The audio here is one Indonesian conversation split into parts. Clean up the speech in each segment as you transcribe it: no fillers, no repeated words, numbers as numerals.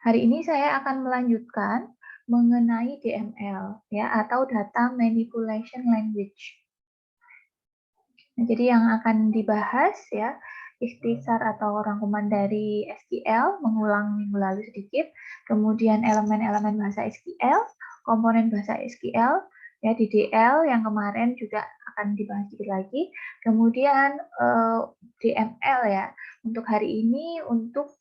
Hari ini saya akan melanjutkan mengenai DML ya atau Data Manipulation Language. Nah, jadi yang akan dibahas ya ikhtisar atau rangkuman dari SQL, mengulang minggu lalu sedikit, kemudian elemen-elemen bahasa SQL, komponen bahasa SQL, ya DDL yang kemarin juga akan dibahas sedikit lagi, kemudian DML ya untuk hari ini untuk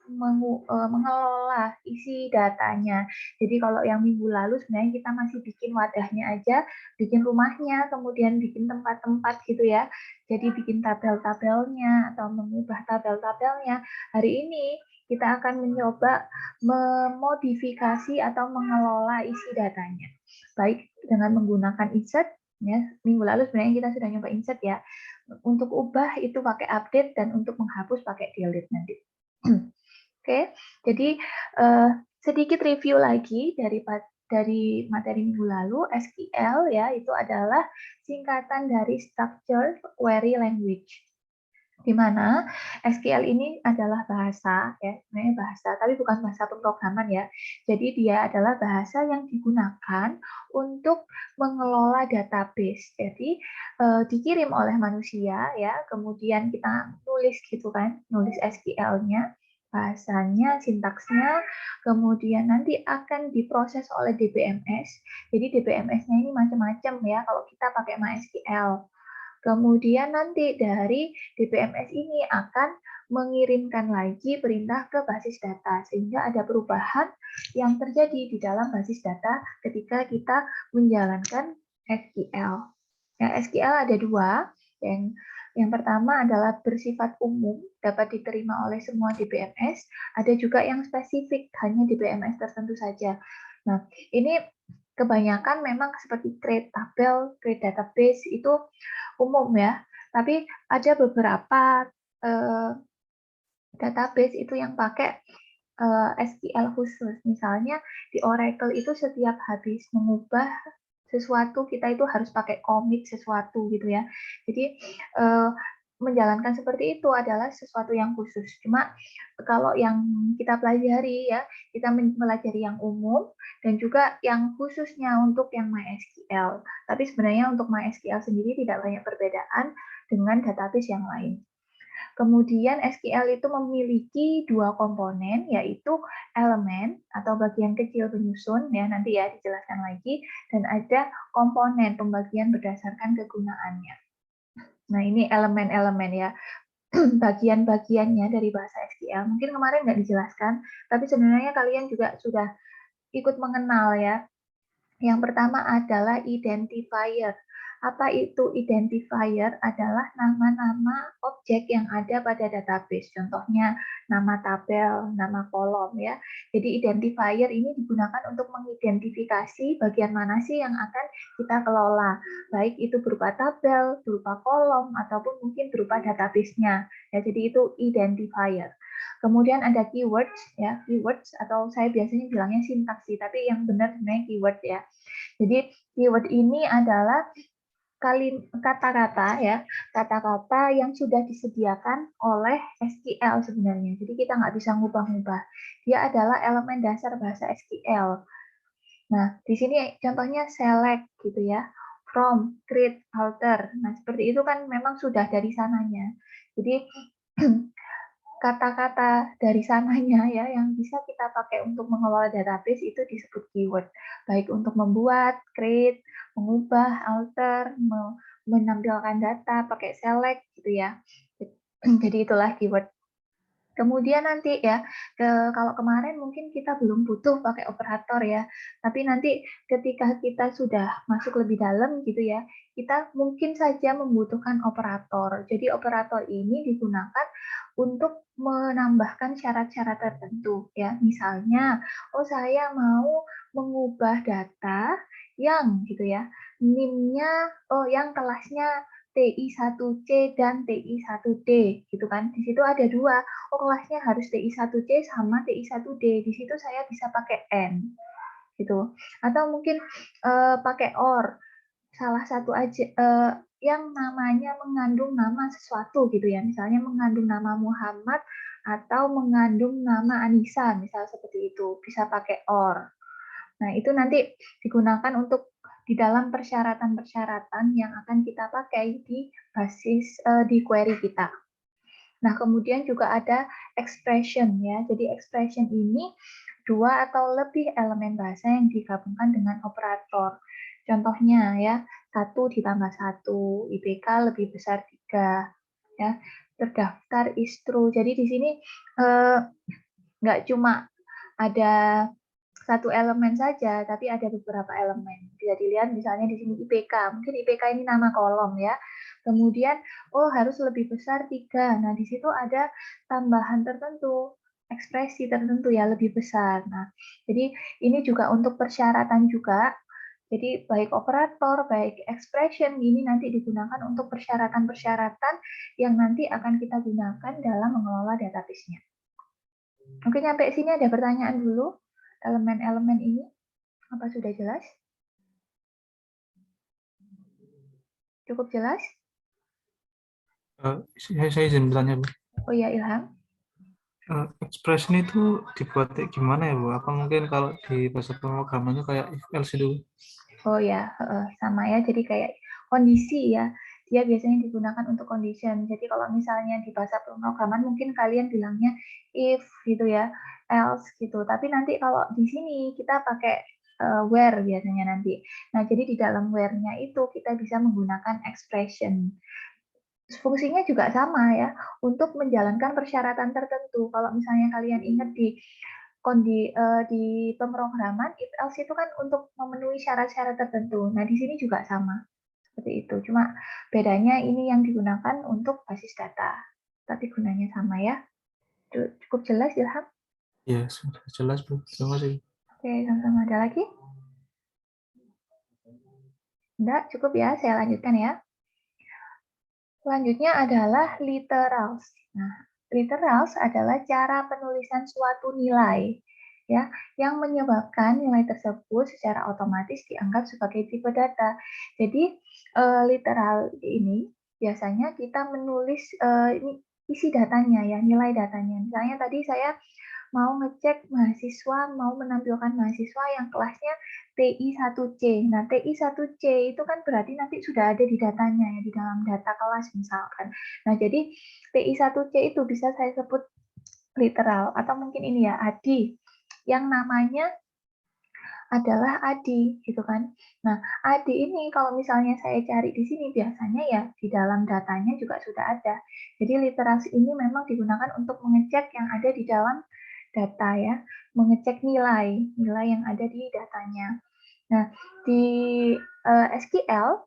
mengelola isi datanya. Jadi kalau yang minggu lalu sebenarnya kita masih bikin wadahnya aja, bikin rumahnya, kemudian bikin tempat-tempat gitu ya. Jadi bikin tabel-tabelnya atau mengubah tabel-tabelnya. Hari ini kita akan mencoba memodifikasi atau mengelola isi datanya. Baik dengan menggunakan insert, ya. Minggu lalu sebenarnya kita sudah nyoba insert ya. Untuk ubah itu pakai update dan untuk menghapus pakai delete nanti. Oke, jadi sedikit review lagi dari materi minggu lalu, SQL ya itu adalah singkatan dari Structured Query Language, di mana SQL ini adalah bahasa ya, sebenarnya bahasa, tapi bukan bahasa pemrograman ya. Jadi dia adalah bahasa yang digunakan untuk mengelola database. Jadi dikirim oleh manusia ya, kemudian kita nulis gitu kan, nulis SQL-nya, bahasanya, sintaksnya, kemudian nanti akan diproses oleh DBMS. Jadi DBMS-nya ini macam-macam ya kalau kita pakai MySQL. Kemudian nanti dari DBMS ini akan mengirimkan lagi perintah ke basis data, sehingga ada perubahan yang terjadi di dalam basis data ketika kita menjalankan SQL. Ya, SQL ada dua, yang pertama adalah bersifat umum, dapat diterima oleh semua DBMS, ada juga yang spesifik, hanya DBMS tertentu saja. Nah, ini kebanyakan memang seperti create tabel, create database itu umum ya, tapi ada beberapa database itu yang pakai SQL khusus. Misalnya di Oracle itu setiap habis mengubah sesuatu kita itu harus pakai commit sesuatu gitu ya. Jadi menjalankan seperti itu adalah sesuatu yang khusus. Cuma kalau yang kita pelajari ya, kita mempelajari yang umum dan juga yang khususnya untuk yang MySQL. Tapi sebenarnya untuk MySQL sendiri tidak banyak perbedaan dengan database yang lain. Kemudian SQL itu memiliki dua komponen, yaitu elemen atau bagian kecil penyusun, ya nanti ya dijelaskan lagi, dan ada komponen pembagian berdasarkan kegunaannya. Nah ini elemen-elemen ya, bagian-bagiannya dari bahasa SQL. Mungkin kemarin nggak dijelaskan, tapi sebenarnya kalian juga sudah ikut mengenal ya. Yang pertama adalah identifier. Apa itu identifier? Adalah nama-nama objek yang ada pada database. Contohnya nama tabel, nama kolom ya. Jadi identifier ini digunakan untuk mengidentifikasi bagian mana sih yang akan kita kelola. Baik itu berupa tabel, berupa kolom, ataupun mungkin berupa database-nya. Ya, jadi itu identifier. Kemudian ada keywords ya, keywords atau saya biasanya bilangnya sintaks sih, tapi yang benar sebenarnya keyword ya. Jadi keyword ini adalah kata-kata ya, kata-kata yang sudah disediakan oleh SQL sebenarnya. Jadi kita nggak bisa ngubah-ngubah. Dia adalah elemen dasar bahasa SQL. Nah, di sini contohnya select gitu ya, from, create, alter. Nah, seperti itu kan memang sudah dari sananya. Jadi kata-kata dari sananya ya yang bisa kita pakai untuk mengelola database itu disebut keyword. Baik untuk membuat, create, mengubah, alter, menampilkan data pakai select gitu ya. Jadi itulah keyword. Kemudian nanti ya, kalau kemarin mungkin kita belum butuh pakai operator ya, tapi nanti ketika kita sudah masuk lebih dalam gitu ya, kita mungkin saja membutuhkan operator. Jadi operator ini digunakan untuk menambahkan syarat-syarat tertentu ya. Misalnya, oh saya mau mengubah data yang gitu ya, NIM-nya, oh yang kelasnya TI1C dan TI1D gitu kan. Di situ ada dua. Oh, kelasnya harus TI1C sama TI1D. Di situ saya bisa pakai N gitu. Atau mungkin pakai OR. Salah satu aja yang namanya mengandung nama sesuatu gitu ya. Misalnya mengandung nama Muhammad atau mengandung nama Anissa, misal seperti itu, bisa pakai or. Nah, itu nanti digunakan untuk di dalam persyaratan-persyaratan yang akan kita pakai di basis di query kita. Nah, kemudian juga ada expression ya. Jadi expression ini dua atau lebih elemen bahasa yang digabungkan dengan operator. Contohnya ya, 1 ditambah 1, IPK lebih besar 3. Ya, terdaftar is true. Jadi di sini nggak cuma ada satu elemen saja, tapi ada beberapa elemen. Bisa dilihat misalnya di sini IPK. Mungkin IPK ini nama kolom ya. Kemudian, oh harus lebih besar 3. Nah, di situ ada tambahan tertentu, ekspresi tertentu ya, lebih besar. Nah, jadi ini juga untuk persyaratan juga. Jadi baik operator, baik expression, ini nanti digunakan untuk persyaratan-persyaratan yang nanti akan kita gunakan dalam mengelola database-nya. Mungkin sampai sini ada pertanyaan dulu, elemen-elemen ini, apa sudah jelas? Cukup jelas? Saya izin bertanya, Bu. Oh ya, Ilham. Expression itu dibuat kayak gimana ya, Bu? Apa mungkin kalau di bahasa pemrogramannya kayak if else itu? Oh ya, sama ya. Jadi kayak kondisi ya. Dia biasanya digunakan untuk condition. Jadi kalau misalnya di bahasa pemrograman mungkin kalian bilangnya if gitu ya, else gitu. Tapi nanti kalau di sini kita pakai where biasanya nanti. Nah, jadi di dalam where-nya itu kita bisa menggunakan expression. Fungsinya juga sama ya, untuk menjalankan persyaratan tertentu. Kalau misalnya kalian ingat di pemrograman, if else itu kan untuk memenuhi syarat-syarat tertentu. Nah, di sini juga sama. Seperti itu. Cuma bedanya ini yang digunakan untuk basis data. Tapi gunanya sama ya. Cukup jelas, Ilham? Ya, sudah jelas, Bu. Terima kasih. Oke, sama-sama. Ada lagi? Enggak, cukup ya. Saya lanjutkan ya. Selanjutnya adalah literals. Nah, literals adalah cara penulisan suatu nilai ya yang menyebabkan nilai tersebut secara otomatis dianggap sebagai tipe data. Jadi literal ini biasanya kita menulis isi datanya ya, nilai datanya. Misalnya tadi saya mau ngecek mahasiswa, mau menampilkan mahasiswa yang kelasnya TI 1C. Nah, TI 1C itu kan berarti nanti sudah ada di datanya ya, di dalam data kelas misalkan. Nah, jadi TI 1C itu bisa saya sebut literal atau mungkin ini ya, Adi yang namanya adalah Adi gitu kan. Nah, Adi ini kalau misalnya saya cari di sini biasanya ya di dalam datanya juga sudah ada. Jadi literasi ini memang digunakan untuk mengecek yang ada di dalam data ya, mengecek nilai yang ada di datanya. Nah, di SQL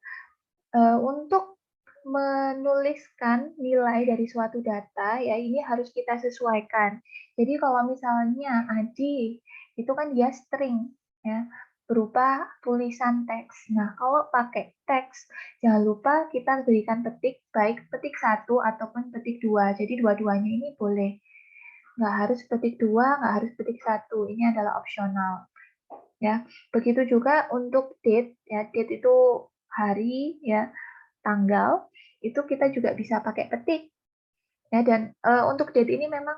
untuk menuliskan nilai dari suatu data ya ini harus kita sesuaikan. Jadi kalau misalnya Adi itu kan dia string ya berupa tulisan teks. Nah, kalau pakai teks jangan lupa kita berikan petik baik petik 1 ataupun petik 2. Jadi dua-duanya ini boleh. Nggak harus petik 2, nggak harus petik 1. Ini adalah opsional. Ya, begitu juga untuk date ya. Date itu hari ya, tanggal. Itu kita juga bisa pakai petik. Ya, dan untuk date ini memang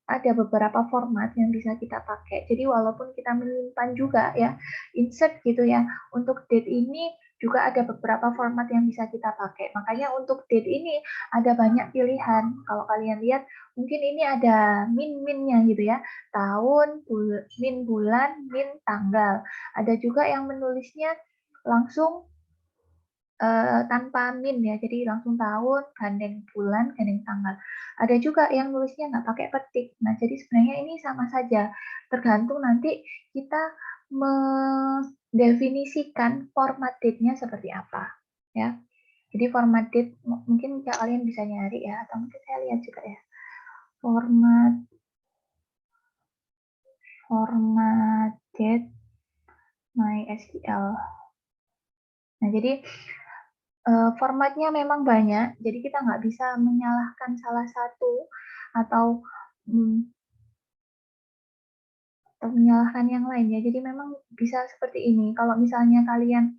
ada beberapa format yang bisa kita pakai. Jadi walaupun kita menyimpan juga ya, insert gitu ya, untuk date ini juga ada beberapa format yang bisa kita pakai. Makanya untuk date ini ada banyak pilihan. Kalau kalian lihat, mungkin ini ada min-minnya gitu ya. Tahun, min bulan, min tanggal. Ada juga yang menulisnya langsung tanpa min ya, jadi langsung tahun, gandeng bulan, gandeng tanggal. Ada juga yang nulisnya nggak pakai petik. Nah, jadi sebenarnya ini sama saja, tergantung nanti kita mendefinisikan format date-nya seperti apa. Ya, jadi format date mungkin kalian bisa nyari ya, atau mungkin saya lihat juga ya. Format date MySQL. Nah, jadi formatnya memang banyak, jadi kita nggak bisa menyalahkan salah satu atau menyalahkan yang lain ya. Jadi memang bisa seperti ini. Kalau misalnya kalian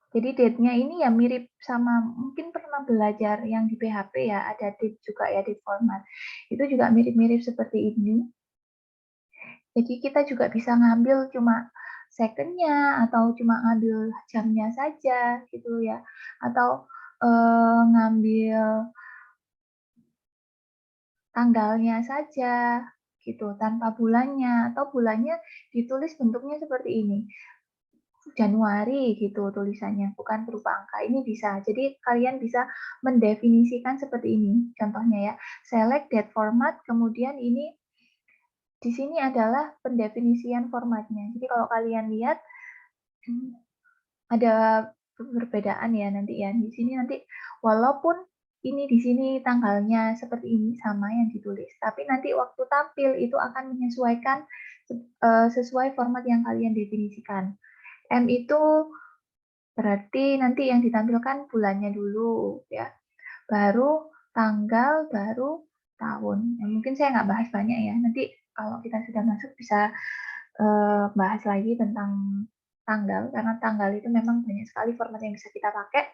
Jadi date-nya ini ya mirip sama, mungkin pernah belajar yang di PHP ya, ada date juga ya, date format. Itu juga mirip-mirip seperti ini. Jadi kita juga bisa ngambil cuma second-nya atau cuma ngambil jamnya saja gitu ya. Atau ngambil tanggalnya saja gitu tanpa bulannya, atau bulannya ditulis bentuknya seperti ini. Januari gitu tulisannya, bukan berupa angka. Ini bisa. Jadi kalian bisa mendefinisikan seperti ini. Contohnya ya, select date format, kemudian ini di sini adalah pendefinisian formatnya. Jadi kalau kalian lihat ada perbedaan ya nanti ya. Di sini nanti walaupun ini di sini tanggalnya seperti ini sama yang ditulis, tapi nanti waktu tampil itu akan menyesuaikan sesuai format yang kalian definisikan. M itu berarti nanti yang ditampilkan bulannya dulu ya, baru tanggal, baru tahun. Ya, mungkin saya nggak bahas banyak ya, nanti kalau kita sudah masuk bisa bahas lagi tentang tanggal, karena tanggal itu memang banyak sekali format yang bisa kita pakai.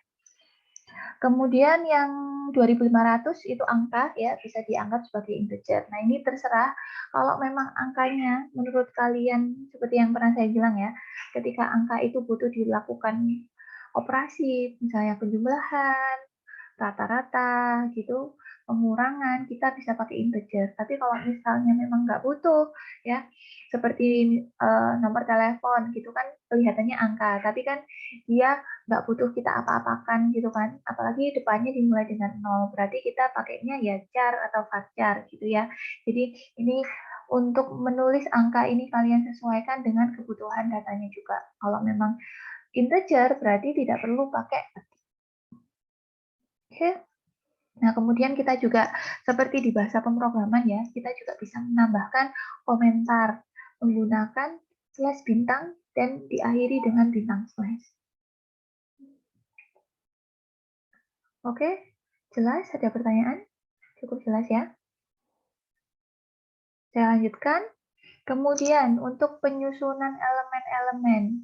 Kemudian yang 2500 itu angka ya, bisa dianggap sebagai integer. Nah ini terserah, kalau memang angkanya menurut kalian seperti yang pernah saya bilang ya, ketika angka itu butuh dilakukan operasi, misalnya penjumlahan, rata-rata gitu, pengurangan, kita bisa pakai integer. Tapi kalau misalnya memang nggak butuh ya, seperti nomor telepon gitu kan kelihatannya angka, tapi kan dia nggak butuh kita apa-apakan gitu kan, apalagi depannya dimulai dengan 0, berarti kita pakainya ya char atau varchar gitu ya. Jadi ini untuk menulis angka ini kalian sesuaikan dengan kebutuhan datanya juga. Kalau memang integer berarti tidak perlu pakai. Oke. Nah, kemudian kita juga seperti di bahasa pemrograman ya, kita juga bisa menambahkan komentar menggunakan slash bintang dan diakhiri dengan bintang slash. Oke, jelas? Ada pertanyaan? Cukup jelas ya? Saya lanjutkan. Kemudian untuk penyusunan elemen-elemen.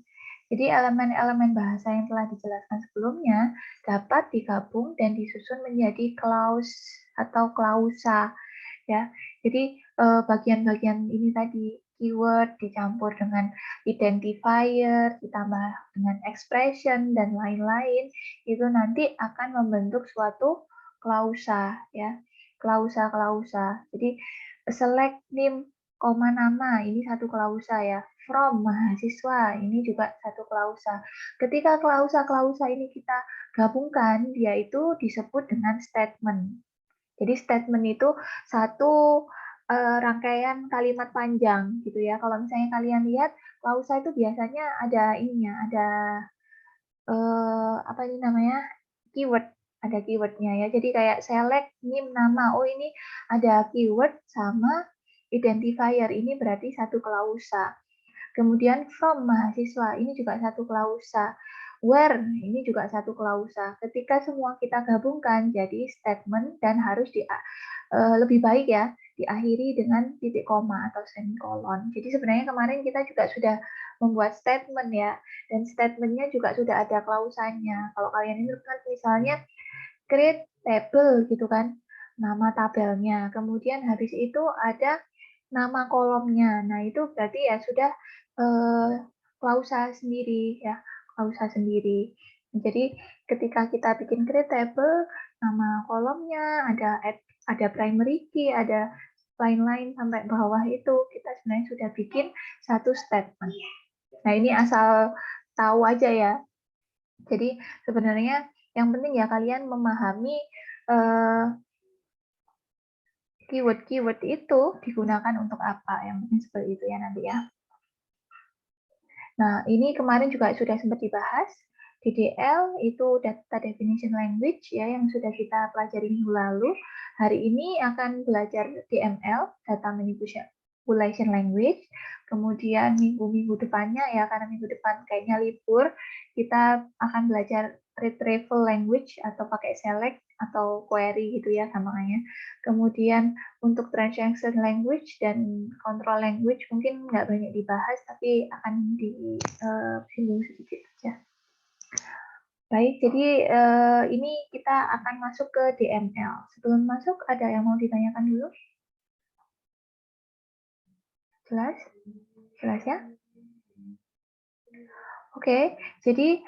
Jadi elemen-elemen bahasa yang telah dijelaskan sebelumnya dapat digabung dan disusun menjadi clause atau klausa ya. Jadi bagian-bagian ini tadi keyword dicampur dengan identifier ditambah dengan expression dan lain-lain, itu nanti akan membentuk suatu klausa ya. Klausa. Jadi select name koma nama ini satu klausa ya. From mahasiswa ini juga satu klausa. Ketika klausa-klausa ini kita gabungkan, dia itu disebut dengan statement. Jadi statement itu satu rangkaian kalimat panjang gitu ya. Kalau misalnya kalian lihat klausa itu biasanya ada ininya, ada apa ini namanya, keyword, ada keywordnya ya. Jadi kayak select name nama. Oh ini ada keyword sama identifier. Ini berarti satu klausa. Kemudian from mahasiswa, ini juga satu klausa. Where, ini juga satu klausa. Ketika semua kita gabungkan jadi statement dan harus lebih baik ya, diakhiri dengan titik koma atau semikolon. Jadi sebenarnya kemarin kita juga sudah membuat statement ya, dan statementnya juga sudah ada klausanya. Kalau kalian ini kan misalnya create table gitu kan, nama tabelnya. Kemudian habis itu ada nama kolomnya. Nah, itu berarti ya sudah klausa sendiri ya, klausa sendiri. Jadi ketika kita bikin create table, nama kolomnya ada primary key, ada lain-lain sampai bawah itu kita sebenarnya sudah bikin satu statement. Nah, ini asal tahu aja ya. Jadi sebenarnya yang penting ya kalian memahami keyword-keyword itu digunakan untuk apa. Yang penting seperti itu ya nanti ya. Nah, ini kemarin juga sudah sempat dibahas. DDL itu Data Definition Language ya yang sudah kita pelajari minggu lalu. Hari ini akan belajar DML, Data Manipulation Language. Kemudian minggu-minggu depannya ya, karena minggu depan kayaknya libur, kita akan belajar retrieval language atau pakai select atau query gitu ya samanya. Kemudian untuk transaction language dan control language mungkin nggak banyak dibahas, tapi akan disinggung sedikit saja. Baik, jadi ini kita akan masuk ke DML. Sebelum masuk, ada yang mau ditanyakan dulu? Jelas? Jelas ya? Oke, jadi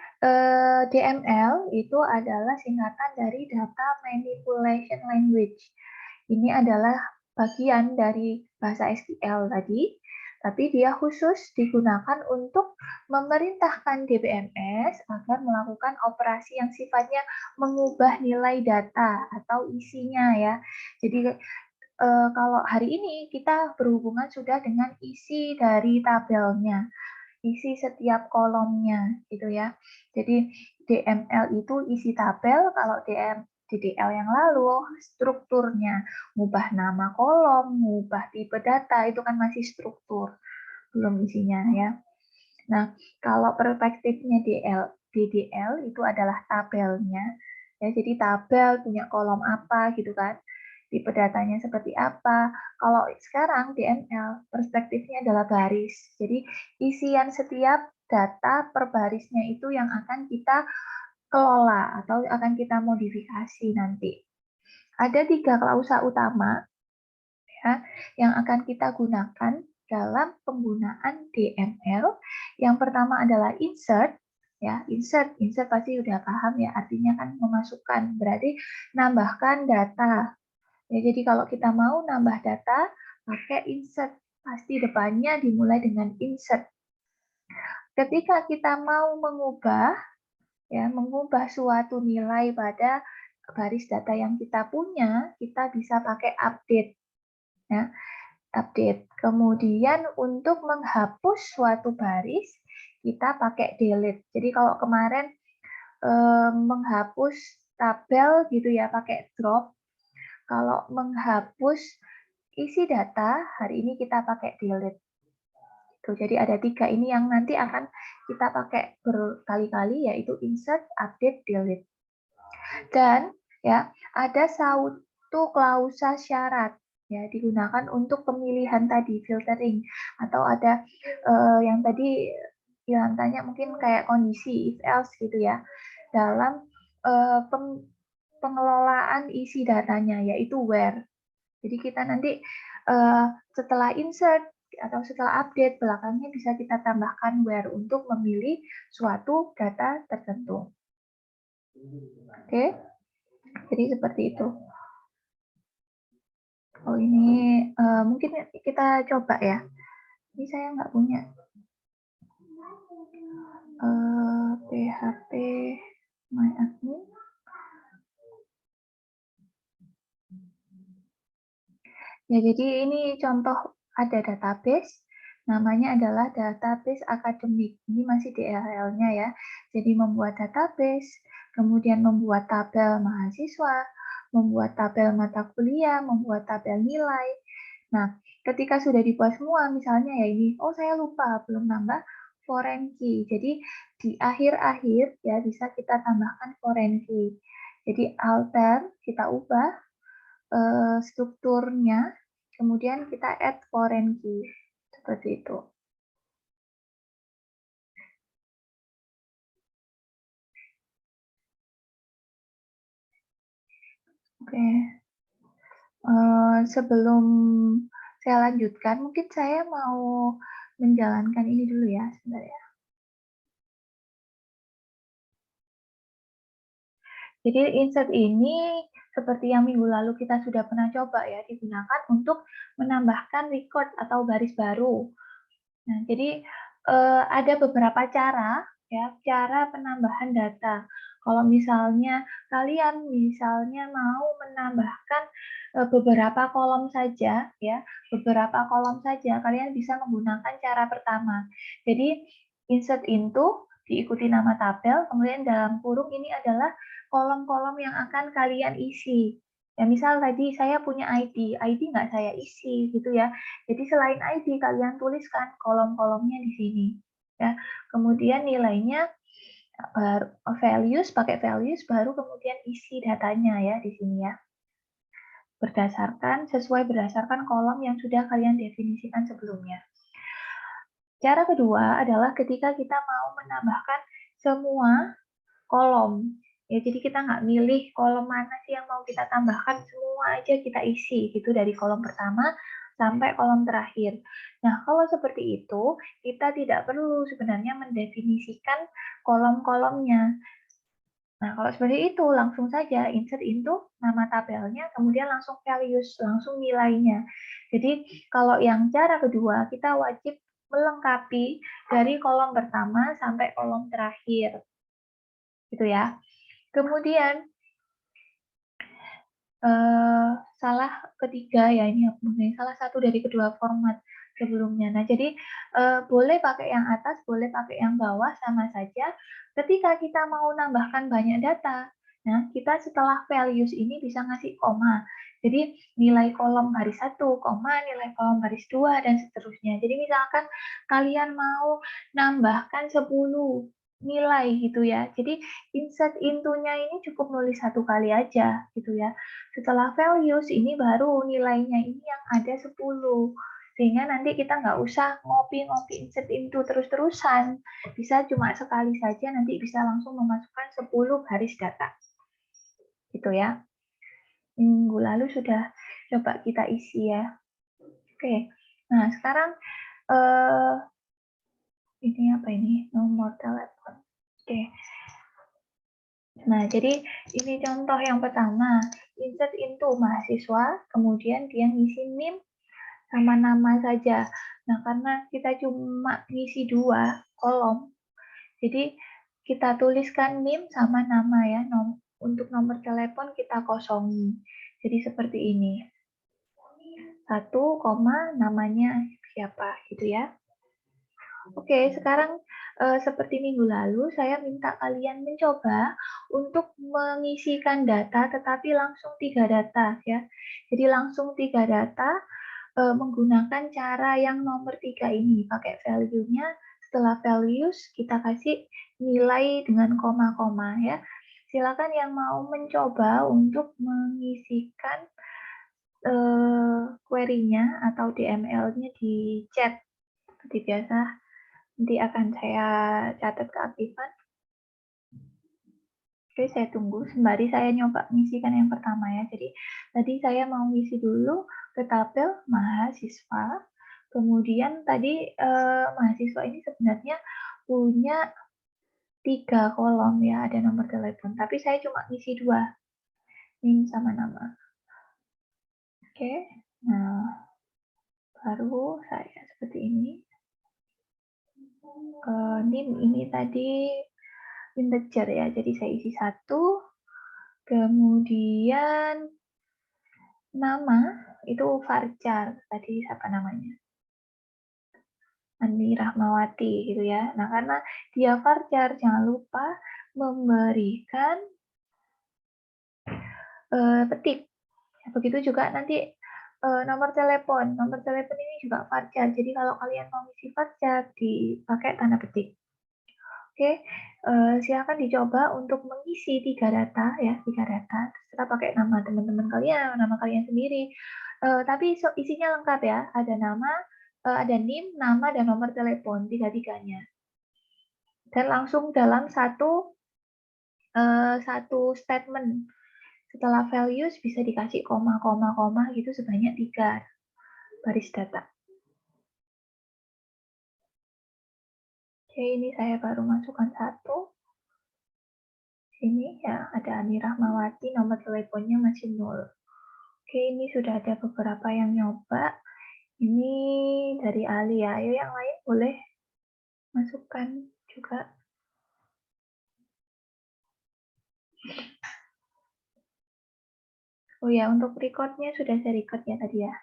DML itu adalah singkatan dari Data Manipulation Language. Ini adalah bagian dari bahasa SQL tadi, tapi dia khusus digunakan untuk memerintahkan DBMS agar melakukan operasi yang sifatnya mengubah nilai data atau isinya ya. Jadi kalau hari ini kita berhubungan sudah dengan isi dari tabelnya, isi setiap kolomnya gitu ya. Jadi DML itu isi tabel, kalau DDL yang lalu strukturnya, ngubah nama kolom, ngubah tipe data, itu kan masih struktur, belum isinya ya. Nah, kalau perspektifnya DDL itu adalah tabelnya. Ya, jadi tabel punya kolom apa gitu kan. Tipe datanya seperti apa. Kalau sekarang DML perspektifnya adalah baris. Jadi isian setiap data per barisnya itu yang akan kita kelola atau akan kita modifikasi nanti. Ada 3 klausa utama ya, yang akan kita gunakan dalam penggunaan DML. Yang pertama adalah insert. Ya, insert pasti udah paham ya, artinya kan memasukkan, berarti nambahkan data. Ya, jadi kalau kita mau nambah data, pakai insert. Pasti depannya dimulai dengan insert. Ketika kita mau mengubah suatu nilai pada baris data yang kita punya, kita bisa pakai update. Ya, update. Kemudian untuk menghapus suatu baris, kita pakai delete. Jadi kalau kemarin menghapus tabel gitu ya pakai drop. Kalau menghapus isi data, hari ini kita pakai delete. Jadi ada 3 ini yang nanti akan kita pakai berkali-kali, yaitu insert, update, delete. Dan ya ada satu klausa syarat ya digunakan untuk pemilihan tadi, filtering, atau ada yang tadi Ilham tanya mungkin kayak kondisi if else gitu ya dalam pengelolaan isi datanya, yaitu where. Jadi kita nanti setelah insert atau setelah update, belakangnya bisa kita tambahkan where untuk memilih suatu data tertentu. Oke, jadi seperti itu. Oh ini mungkin kita coba ya. Ini saya nggak punya PHP MyAdmin. Ya, jadi ini contoh ada database, namanya adalah database akademik. Ini masih DLL-nya ya. Jadi membuat database, kemudian membuat tabel mahasiswa, membuat tabel mata kuliah, membuat tabel nilai. Nah, ketika sudah dibuat semua, misalnya ya ini, oh saya lupa, belum nambah foreign key. Jadi di akhir-akhir ya bisa kita tambahkan foreign key. Jadi alter, kita ubah strukturnya, kemudian kita add foreign key, seperti itu. Oke, sebelum saya lanjutkan, mungkin saya mau menjalankan ini dulu ya, sebentar ya. Jadi insert ini seperti yang minggu lalu kita sudah pernah coba ya, digunakan untuk menambahkan record atau baris baru. Nah, jadi ada beberapa cara ya, cara penambahan data. Kalau misalnya kalian mau menambahkan beberapa kolom saja ya, kalian bisa menggunakan cara pertama. Jadi insert into diikuti nama tabel, kemudian dalam kurung ini adalah kolom-kolom yang akan kalian isi. Ya, misal tadi saya punya ID nggak saya isi gitu ya. Jadi selain ID kalian tuliskan kolom-kolomnya di sini. Ya, kemudian nilainya values, pakai values, baru kemudian isi datanya ya di sini ya. Sesuai berdasarkan kolom yang sudah kalian definisikan sebelumnya. Cara kedua adalah ketika kita mau menambahkan semua kolom. Ya, jadi kita nggak milih kolom mana sih yang mau kita tambahkan, semua aja kita isi gitu dari kolom pertama sampai kolom terakhir. Nah, kalau seperti itu, kita tidak perlu sebenarnya mendefinisikan kolom-kolomnya. Nah, kalau seperti itu, langsung saja insert into nama tabelnya, kemudian langsung values, langsung nilainya. Jadi, kalau yang cara kedua, kita wajib melengkapi dari kolom pertama sampai kolom terakhir. Gitu ya. Kemudian, salah ketiga ya, ini salah satu dari kedua format sebelumnya. Nah, jadi boleh pakai yang atas, boleh pakai yang bawah, sama saja. Ketika kita mau nambahkan banyak data, nah kita setelah values ini bisa ngasih koma. Jadi nilai kolom baris 1, koma, nilai kolom baris 2, dan seterusnya. Jadi misalkan kalian mau nambahkan 10 nilai gitu ya. Jadi insert into-nya ini cukup nulis satu kali aja gitu ya. Setelah values ini baru nilainya ini yang ada 10. Sehingga nanti kita nggak usah ngopi-ngopi insert into terus-terusan. Bisa cuma sekali saja, nanti bisa langsung memasukkan 10 baris data. Gitu ya. Minggu lalu sudah coba kita isi ya. Oke. Nah, sekarang ini apa ini? Nomor telepon. Oke. Nah, jadi ini contoh yang pertama. Insert into mahasiswa, kemudian dia ngisi NIM sama nama saja. Nah, karena kita cuma ngisi 2 kolom, jadi kita tuliskan NIM sama nama ya. Untuk nomor telepon kita kosongi. Jadi seperti ini. 1, namanya siapa gitu ya. Oke, sekarang seperti minggu lalu, saya minta kalian mencoba untuk mengisikan data, tetapi langsung 3 data ya. Jadi langsung 3 data menggunakan cara yang nomor 3 ini, pakai value-nya. Setelah values, kita kasih nilai dengan koma-koma ya. Silakan yang mau mencoba untuk mengisikan query-nya atau DML-nya di chat seperti biasa. Nanti akan saya catat keaktifan. Oke, saya tunggu sembari saya nyoba ngisikan yang pertama ya. Jadi tadi saya mau ngisi dulu ke tabel mahasiswa. Kemudian tadi mahasiswa ini sebenarnya punya 3 kolom ya, ada nomor telepon. Tapi saya cuma ngisi 2, NIM sama nama. Oke, nah baru saya seperti ini. NIM ini tadi integer ya, jadi saya isi 1, kemudian nama itu varchar, tadi siapa namanya? Andi Rahmawati gitu ya. Nah, karena dia varchar, jangan lupa memberikan petik. Begitu juga nanti nomor telepon. Nomor telepon ini juga varchar. Jadi kalau kalian mau isi varchar, dipakai tanda petik. Oke, silakan dicoba untuk mengisi 3 data ya, 3 data. Terserah pakai nama teman-teman kalian, nama kalian sendiri. Tapi isinya lengkap ya, ada nama, ada NIM, nama, dan nomor telepon, 3-3-nya. Dan langsung dalam satu statement. Setelah values bisa dikasih koma, koma, koma gitu sebanyak 3 baris data. Oke, ini saya baru masukkan 1. Sini ya, ada Ani Rahmawati, nomor teleponnya masih 0. Oke, ini sudah ada beberapa yang nyoba. Ini dari Ali ya. Ayo yang lain boleh masukkan juga. Oh ya, untuk recordnya sudah saya record ya tadi ya.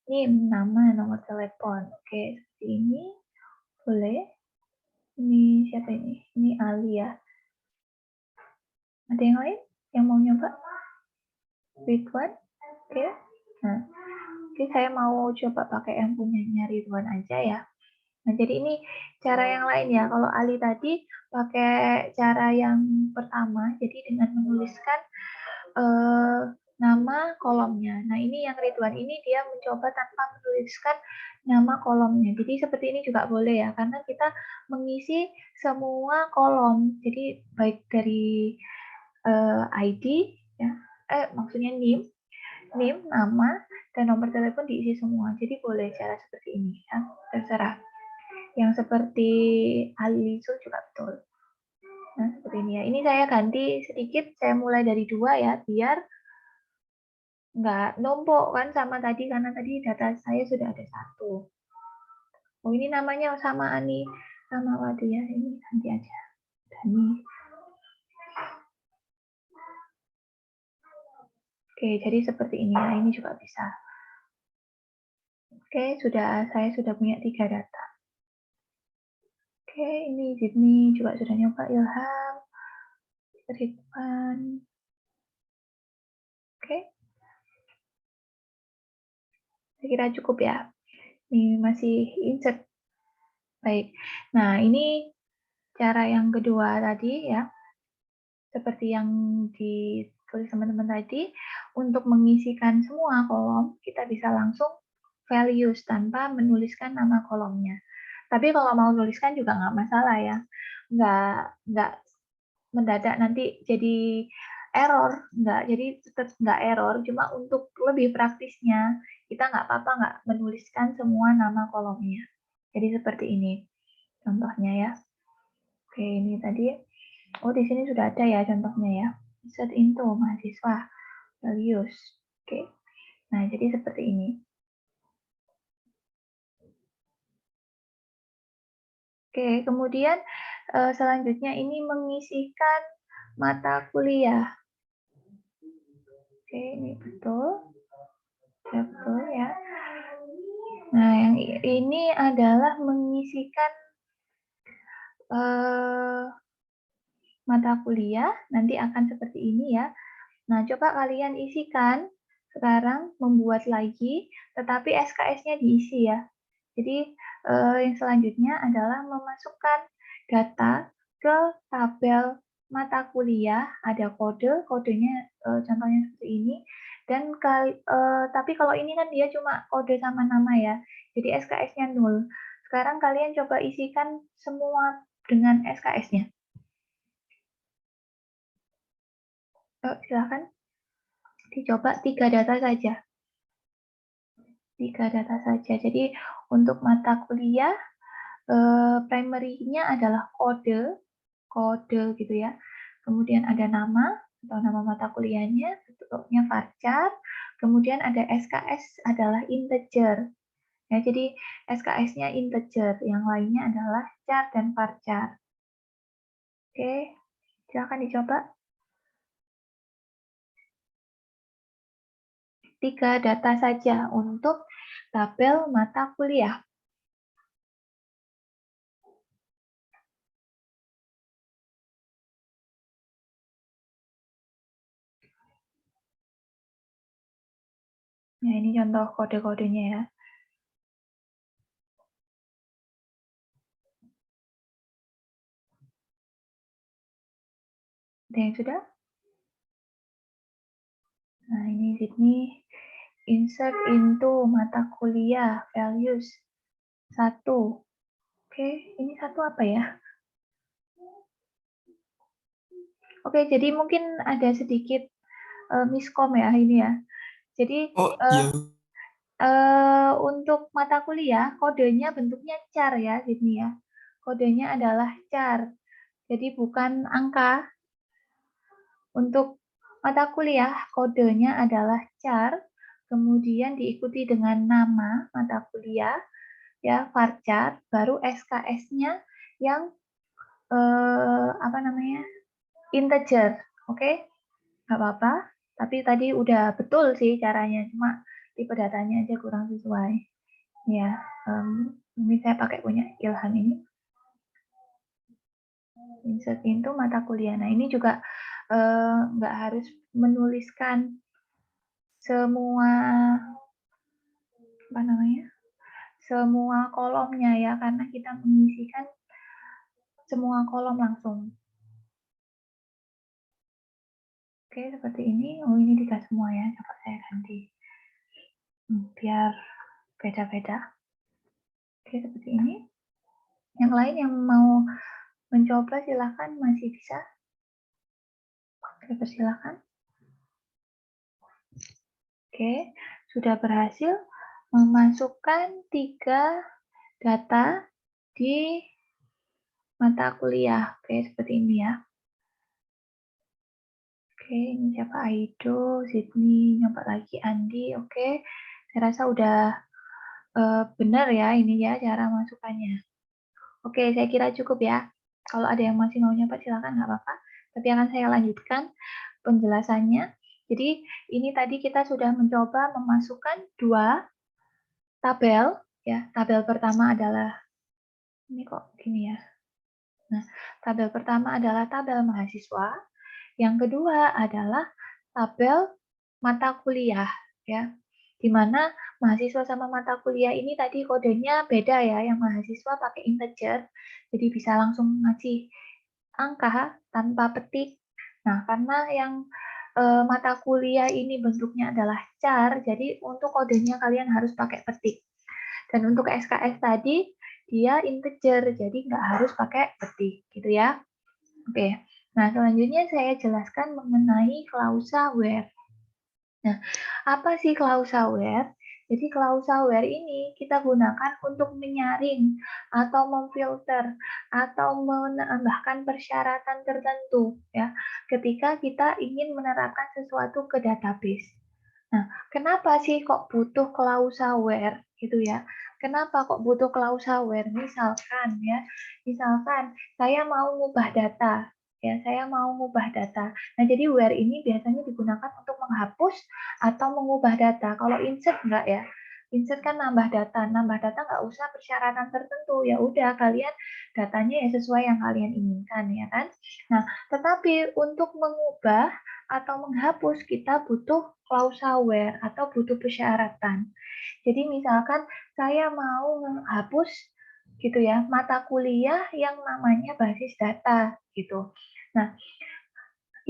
NIM, nama, nomor telepon. Oke, seperti ini. Boleh. Ini siapa ini? Ini Ali ya. Ada yang lain yang mau nyoba? Ridwan? Oke. Nah, oke, saya mau coba pakai yang punyanya Ridwan aja ya. Nah, jadi ini cara yang lain ya. Kalau Ali tadi pakai cara yang pertama, jadi dengan menuliskan nama kolomnya. Nah, ini yang Ridwan ini dia mencoba tanpa menuliskan nama kolomnya. Jadi seperti ini juga boleh ya, karena kita mengisi semua kolom. Jadi baik dari ID, ya, maksudnya NIM, nama, dan nomor telepon diisi semua. Jadi boleh cara seperti ini ya, terserah. Yang seperti Alisul juga betul. Nah, seperti ini ya. Ini saya ganti sedikit, saya mulai dari 2 ya, biar nggak numpuk kan sama tadi, karena tadi data saya sudah ada 1. Oh, ini namanya sama Ani, sama Wadi ya. Ini ganti aja. Dani. Oke, jadi seperti ini ya. Ini juga bisa. Oke, saya sudah punya 3 data. Oke, ini Sydney juga sudah nyoba, Ilham, Ridwan. Oke. Saya kira cukup ya. Ini masih insert. Baik. Nah, ini cara yang kedua tadi ya. Seperti yang ditulis teman-teman tadi, untuk mengisikan semua kolom, kita bisa langsung values tanpa menuliskan nama kolomnya. Tapi kalau mau tuliskan juga nggak masalah ya. Nggak mendadak nanti jadi error, jadi tetap nggak error, cuma untuk lebih praktisnya, kita nggak apa-apa nggak menuliskan semua nama kolomnya. Jadi seperti ini contohnya ya. Oke, ini tadi, oh di sini sudah ada ya contohnya ya. Insert into mahasiswa, values. Oke, nah jadi seperti ini. Oke, kemudian selanjutnya ini mengisikan mata kuliah. Oke, ini betul. Betul ya. Nah, yang ini adalah mengisikan mata kuliah, nanti akan seperti ini ya. Nah, coba kalian isikan sekarang, membuat lagi, tetapi SKS-nya diisi ya. Jadi, yang selanjutnya adalah memasukkan data ke tabel mata kuliah, ada kodenya contohnya seperti ini, dan tapi kalau ini kan dia cuma kode sama nama ya, jadi SKS-nya 0. Sekarang kalian coba isikan semua dengan SKS-nya. Silakan dicoba 3 data saja. 3 data saja. Jadi untuk mata kuliah, primary-nya adalah kode gitu ya. Kemudian ada nama atau nama mata kuliahnya, bentuknya varchar. Kemudian ada SKS adalah integer. Ya, jadi SKS-nya integer, yang lainnya adalah char dan varchar. Oke, silakan dicoba. 3 data saja untuk tabel mata kuliah. Nah, ini contoh kode-kodenya ya. Ada yang sudah? Nah, ini Sydney. Insert into mata kuliah values 1. Oke, ini 1 apa ya? Oke, jadi mungkin ada sedikit miskom ya ini ya. Jadi untuk mata kuliah kodenya bentuknya char ya Sydney ya. Kodenya adalah char. Jadi bukan angka. Untuk mata kuliah kodenya adalah char, kemudian diikuti dengan nama mata kuliah ya, varchar, baru SKS-nya yang integer. Oke, nggak apa-apa. Tapi tadi udah betul sih caranya, cuma tipe datanya aja kurang sesuai. Ya, ini saya pakai punya Ilham ini. Insert into mata kuliah. Nah, ini juga nggak harus menuliskan semua semua kolomnya ya, karena kita mengisikan semua kolom langsung. Oke, Oke, seperti ini. Oh, ini 3 semua ya. Coba saya ganti. Biar beda-beda. Oke, seperti ini. Yang lain yang mau mencoba silakan, masih bisa. Oke, persilakan. Oke, sudah berhasil memasukkan 3 data di mata kuliah. Oke, seperti ini ya. Oke, ini siapa? Aido, Sydney, nyoba lagi Andi. Oke, saya rasa udah benar ya ini ya cara masukannya. Oke, saya kira cukup ya. Kalau ada yang masih mau nyoba silakan, nggak apa-apa. Tapi akan saya lanjutkan penjelasannya. Jadi ini tadi kita sudah mencoba memasukkan 2 tabel. Ya, tabel pertama adalah ini kok gini ya. Nah, tabel pertama adalah tabel mahasiswa. Yang kedua adalah tabel mata kuliah, ya. Di mana mahasiswa sama mata kuliah ini tadi kodenya beda ya. Yang mahasiswa pakai integer, jadi bisa langsung ngasih angka tanpa petik. Nah, karena yang mata kuliah ini bentuknya adalah char, jadi untuk kodenya kalian harus pakai petik. Dan untuk SKS tadi, dia integer, jadi nggak harus pakai petik, gitu ya. Oke, nah selanjutnya saya jelaskan mengenai klausa where. Nah, apa sih klausa where? Jadi klausa where ini kita gunakan untuk menyaring atau memfilter atau menambahkan persyaratan tertentu ya ketika kita ingin menerapkan sesuatu ke database. Nah, kenapa sih kok butuh klausa where gitu ya? Kenapa kok butuh klausa where? Misalkan saya mau ngubah data, ya saya mau ngubah data. Nah, jadi where ini biasanya digunakan untuk menghapus atau mengubah data. Kalau insert enggak ya? Insert kan nambah data nggak usah persyaratan tertentu. Ya udah kalian datanya ya sesuai yang kalian inginkan ya kan. Nah, tetapi untuk mengubah atau menghapus kita butuh klausa where atau butuh persyaratan. Jadi misalkan saya mau menghapus gitu ya mata kuliah yang namanya basis data gitu. Nah,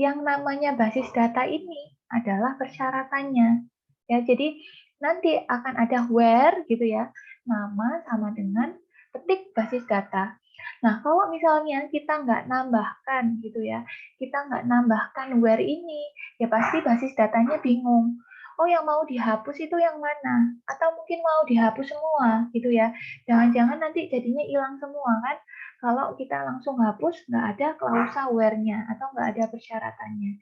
yang namanya basis data ini adalah persyaratannya. Ya, jadi nanti akan ada where gitu ya. Nama sama dengan petik basis data. Nah, kalau misalnya kita nggak nambahkan gitu ya, kita nggak nambahkan where ini, ya pasti basis datanya bingung. Oh, yang mau dihapus itu yang mana? Atau mungkin mau dihapus semua gitu ya. Jangan-jangan nanti jadinya hilang semua kan? Kalau kita langsung hapus, nggak ada klausa where-nya atau nggak ada persyaratannya.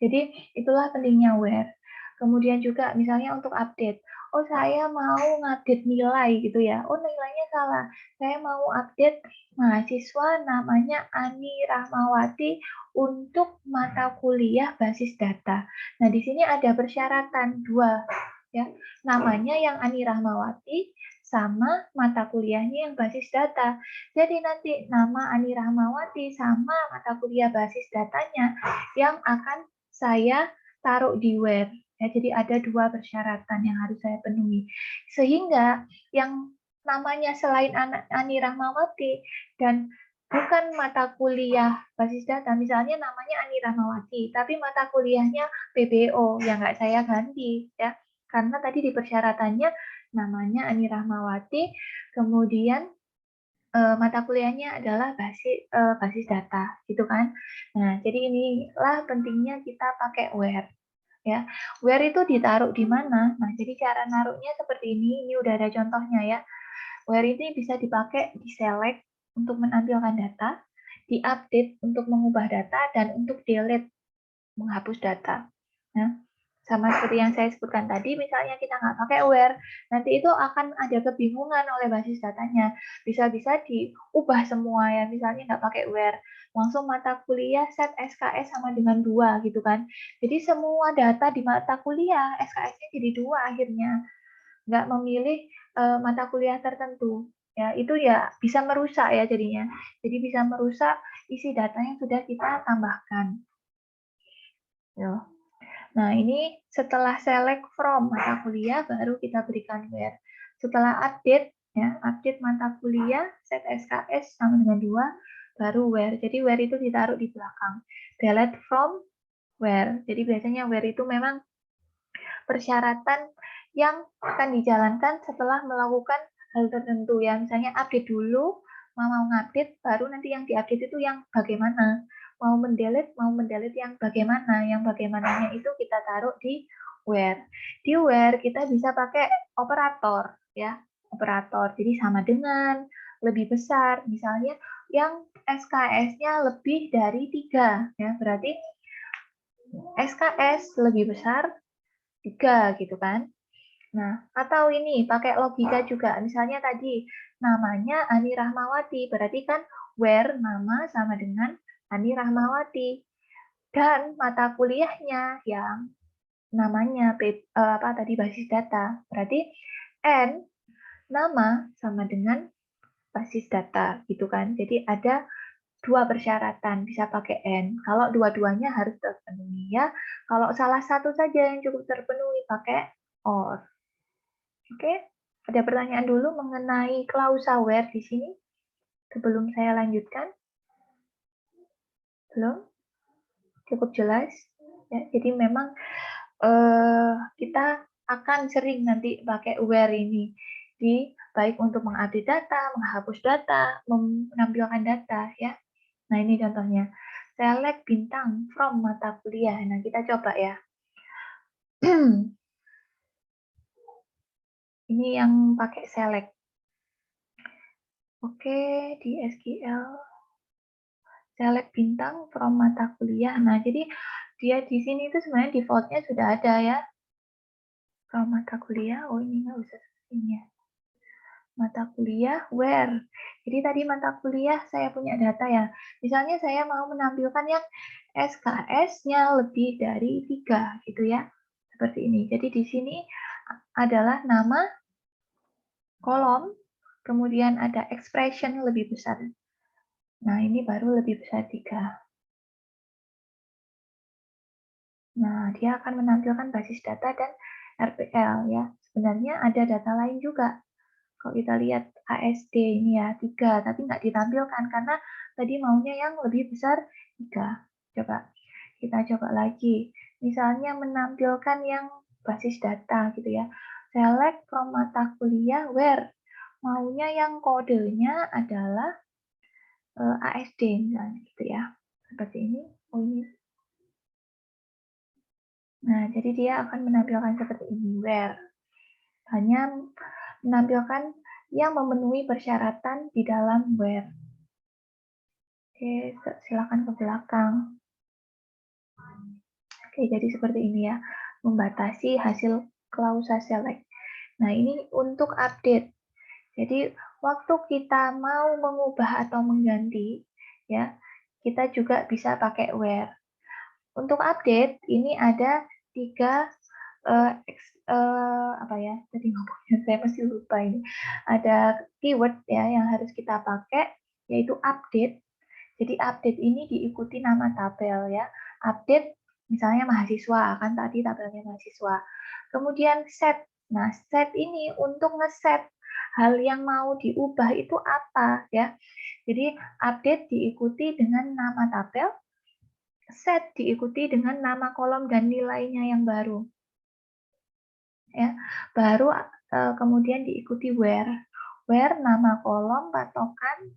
Jadi itulah pentingnya where. Kemudian juga misalnya untuk update. Oh, saya mau ngupdate nilai gitu ya. Oh, nilainya salah. Saya mau update mahasiswa namanya Ani Rahmawati untuk mata kuliah basis data. Nah, di sini ada persyaratan 2 ya. Namanya yang Ani Rahmawati sama mata kuliahnya yang basis data. Jadi nanti nama Ani Rahmawati sama mata kuliah basis datanya yang akan saya taruh di where. Ya, jadi ada 2 persyaratan yang harus saya penuhi. Sehingga yang namanya selain Ani Rahmawati dan bukan mata kuliah basis data, misalnya namanya Ani Rahmawati, tapi mata kuliahnya PBO, yang nggak saya ganti. Ya. Karena tadi di persyaratannya namanya Ani Rahmawati, kemudian mata kuliahnya adalah basis data, gitu kan. Nah, jadi inilah pentingnya kita pakai where. Ya, where itu ditaruh di mana? Nah, jadi cara naruhnya seperti ini udah ada contohnya ya. Where ini bisa dipakai di select untuk menampilkan data, di update untuk mengubah data, dan untuk delete menghapus data. Nah, sama seperti yang saya sebutkan tadi, misalnya kita nggak pakai where, nanti itu akan ada kebingungan oleh basis datanya. Bisa-bisa diubah semua ya, misalnya nggak pakai where, langsung mata kuliah set SKS sama dengan 2 gitu kan. Jadi semua data di mata kuliah, SKS-nya jadi 2 akhirnya. Nggak memilih mata kuliah tertentu. Ya, itu ya bisa merusak ya jadinya. Jadi bisa merusak isi data yang sudah kita tambahkan. Ya. Nah, ini setelah select from mata kuliah, baru kita berikan where. Setelah update, ya, update mata kuliah, set SKS sama dengan 2, baru where. Jadi where itu ditaruh di belakang. Delete from, where. Jadi biasanya where itu memang persyaratan yang akan dijalankan setelah melakukan hal tertentu ya. Misalnya update dulu, mau ngupdate, baru nanti yang diupdate itu yang bagaimana. Mau mendelete yang bagaimana. Yang bagaimananya itu kita taruh di where. Di where kita bisa pakai operator ya, operator. Jadi sama dengan, lebih besar, misalnya yang SKS-nya lebih dari 3 ya, berarti SKS lebih besar 3 gitu kan. Nah, atau ini pakai logika juga. Misalnya tadi namanya Ani Rahmawati, berarti kan where nama sama dengan Ani Rahmawati. Dan mata kuliahnya yang namanya apa tadi basis data. Berarti N nama sama dengan basis data gitu kan. Jadi ada 2 persyaratan, bisa pakai N. Kalau dua-duanya harus terpenuhi ya. Kalau salah satu saja yang cukup terpenuhi pakai OR. Oke, ada pertanyaan dulu mengenai klausa where di sini sebelum saya lanjutkan? Belum? Cukup jelas? Ya, jadi memang kita akan sering nanti pakai where ini di baik untuk mengupdate data, menghapus data, menampilkan data ya. Nah, ini contohnya. Select bintang from mata kuliah. Nah, kita coba ya. Ini yang pakai select. Oke, di SQL. Select bintang from mata kuliah. Nah, jadi dia di sini itu sebenarnya default-nya sudah ada ya. From mata kuliah. Oh, ini nggak usah ini ya. Mata kuliah where. Jadi tadi mata kuliah saya punya data ya. Misalnya saya mau menampilkan yang SKS-nya lebih dari 3 gitu ya. Seperti ini. Jadi di sini adalah nama kolom, kemudian ada expression lebih besar. Nah, ini baru lebih besar 3. Nah, dia akan menampilkan basis data dan RPL ya. Sebenarnya ada data lain juga. Kalau kita lihat ASD ini ya 3, tapi nggak ditampilkan karena tadi maunya yang lebih besar 3. Coba kita coba lagi. Misalnya menampilkan yang basis data gitu ya. Select from mata kuliah where. Maunya yang kodenya adalah ASD misalnya gitu ya. Seperti ini. Oh ini. Nah, jadi dia akan menampilkan seperti ini where. Hanya menampilkan yang memenuhi persyaratan di dalam where. Oke, silakan ke belakang. Oke, jadi seperti ini ya, membatasi hasil klausa select. Nah, ini untuk update. Jadi, waktu kita mau mengubah atau mengganti, ya, kita juga bisa pakai where. Untuk update, ini ada 3 apa ya? Tadi ngomongnya saya masih lupa ini. Ada keyword ya yang harus kita pakai, yaitu update. Jadi update ini diikuti nama tabel ya. Update misalnya mahasiswa, kan tadi tabelnya mahasiswa. Kemudian set. Nah, set ini untuk ngeset hal yang mau diubah itu apa ya. Jadi update diikuti dengan nama tabel, set diikuti dengan nama kolom dan nilainya yang baru. Ya, baru kemudian diikuti where. Where nama kolom patokan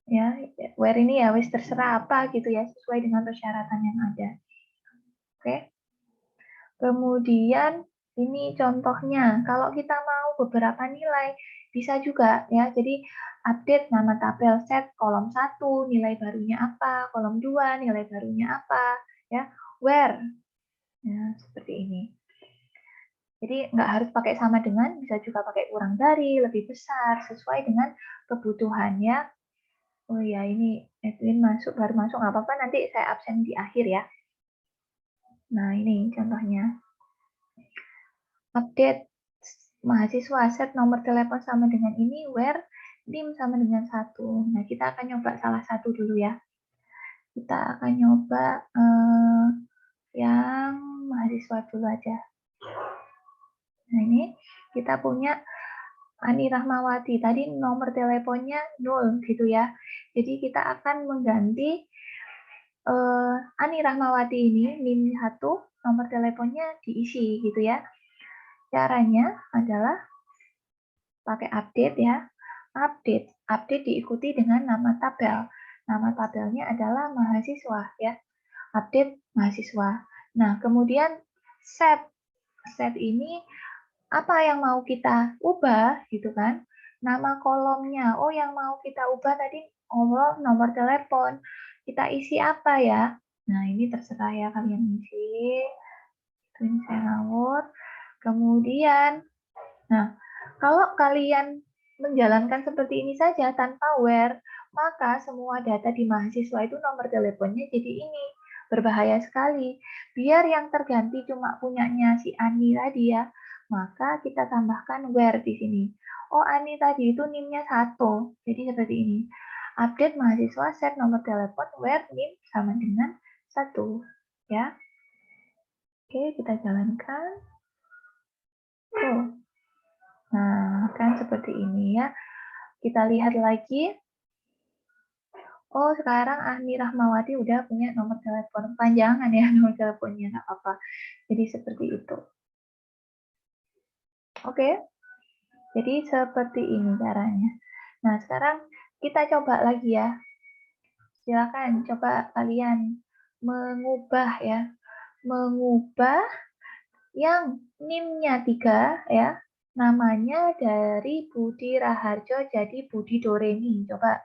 ya, where ini ya wis terserah apa gitu ya, sesuai dengan persyaratan yang ada. Oke. Kemudian ini contohnya, kalau kita mau beberapa nilai bisa juga ya. Jadi update nama tabel set kolom 1 nilai barunya apa, kolom 2 nilai barunya apa ya. Where. Ya, seperti ini. Jadi nggak harus pakai sama dengan, bisa juga pakai kurang dari, lebih besar, sesuai dengan kebutuhannya. Oh ya, ini Edwin baru masuk, nggak apa-apa, nanti saya absen di akhir ya. Nah, ini contohnya. Update mahasiswa, set nomor telepon sama dengan ini, where NIM sama dengan 1. Nah, kita akan nyoba salah satu dulu ya. Kita akan nyoba yang mahasiswa dulu aja. Nah, ini kita punya Ani Rahmawati. Tadi nomor teleponnya 0 gitu ya. Jadi kita akan mengganti Ani Rahmawati ini NIM 1, nomor teleponnya diisi gitu ya. Caranya adalah pakai update ya. Update diikuti dengan nama tabel. Nama tabelnya adalah mahasiswa ya. Update mahasiswa. Nah, kemudian set. Set ini apa yang mau kita ubah gitu kan? Nama kolomnya. Oh, yang mau kita ubah tadi nomor telepon. Kita isi apa ya? Nah, ini terserah ya kalian isi. Ini saya ngawur. Kemudian, nah, kalau kalian menjalankan seperti ini saja tanpa where, maka semua data di mahasiswa itu nomor teleponnya jadi ini. Berbahaya sekali. Biar yang terganti cuma punyanya si Ani tadi ya, maka kita tambahkan where di sini. Oh, Ani tadi itu NIM-nya 1. Jadi seperti ini. Update mahasiswa set nomor telepon where NIM sama dengan 1. Ya. Oke, kita jalankan. Oh. Nah, kan seperti ini ya. Kita lihat lagi. Oh, sekarang Ani Rahmawati udah punya nomor telepon. Panjangan ya nomor teleponnya, nggak apa-apa. Jadi seperti itu. Oke, jadi seperti ini caranya. Nah, sekarang kita coba lagi ya. Silakan coba kalian mengubah ya. Mengubah yang NIM-nya 3 ya. Namanya dari Budi Raharjo jadi Budi Doremi. Coba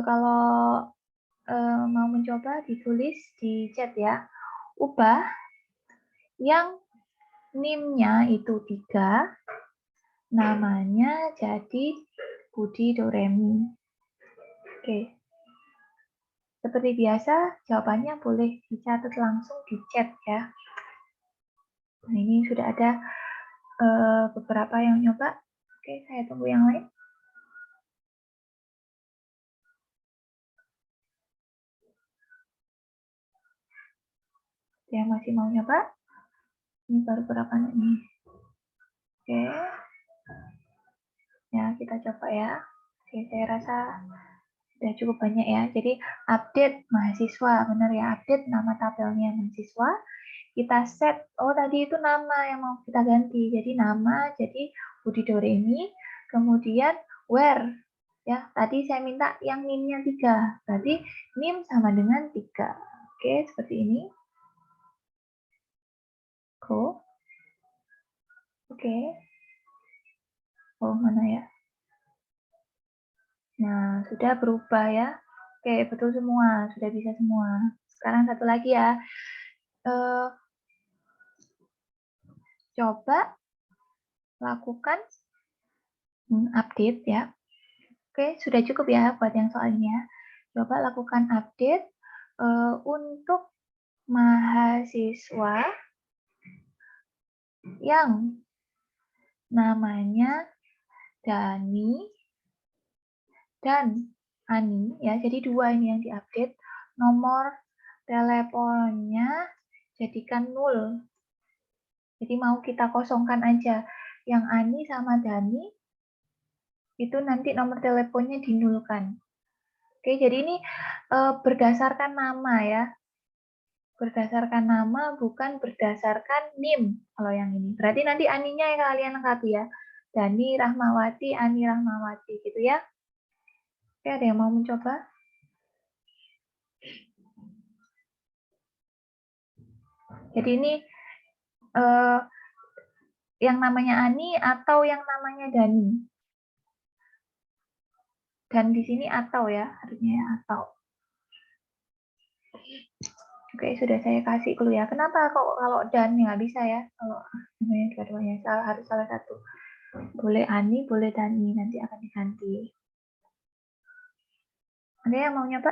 kalau mau mencoba ditulis di chat ya. Ubah yang NIM-nya itu 3, namanya jadi Budi Doremi. Oke. Seperti biasa, jawabannya boleh dicatat langsung di chat ya. Nah, ini sudah ada beberapa yang nyoba. Oke, saya tunggu yang lain. Yang masih mau nyoba? Ini baru berapa nih? Oke. Ya, kita coba ya. Oke, saya rasa sudah cukup banyak ya. Jadi update mahasiswa, benar ya, update nama tabelnya mahasiswa. Kita set, oh tadi itu nama yang mau kita ganti. Jadi nama jadi Budi Doremi, kemudian where. Ya, tadi saya minta yang NIM-nya 3. Berarti NIM sama dengan 3. Oke, seperti ini. Go. Oke. Oh, mana ya? Nah, sudah berubah ya. Oke, betul semua. Sudah bisa semua. Sekarang satu lagi ya. Coba lakukan update ya. Oke, sudah cukup ya buat yang soalnya. Coba lakukan update untuk mahasiswa yang namanya Dani dan Ani ya. Jadi dua ini yang diupdate. Nomor teleponnya jadikan 0. Jadi mau kita kosongkan aja. Yang Ani sama Dani itu nanti nomor teleponnya dinulkan. Oke, jadi ini berdasarkan nama ya. Berdasarkan nama, bukan berdasarkan NIM. Kalau yang ini. Berarti nanti Aninya yang kalian lengkapi ya. Dani Rahmawati, Ani Rahmawati gitu ya. Oke, ada yang mau mencoba? Jadi ini yang namanya Ani atau yang namanya Dani. Dan di sini atau ya, harusnya ya, atau. Oke, sudah saya kasih clue ya. Kenapa kok kalau dan nggak bisa ya? Kalau namanya dua-duanya harus salah satu. Boleh Ani, boleh Dani, nanti akan diganti. Ada yang mau nyoba?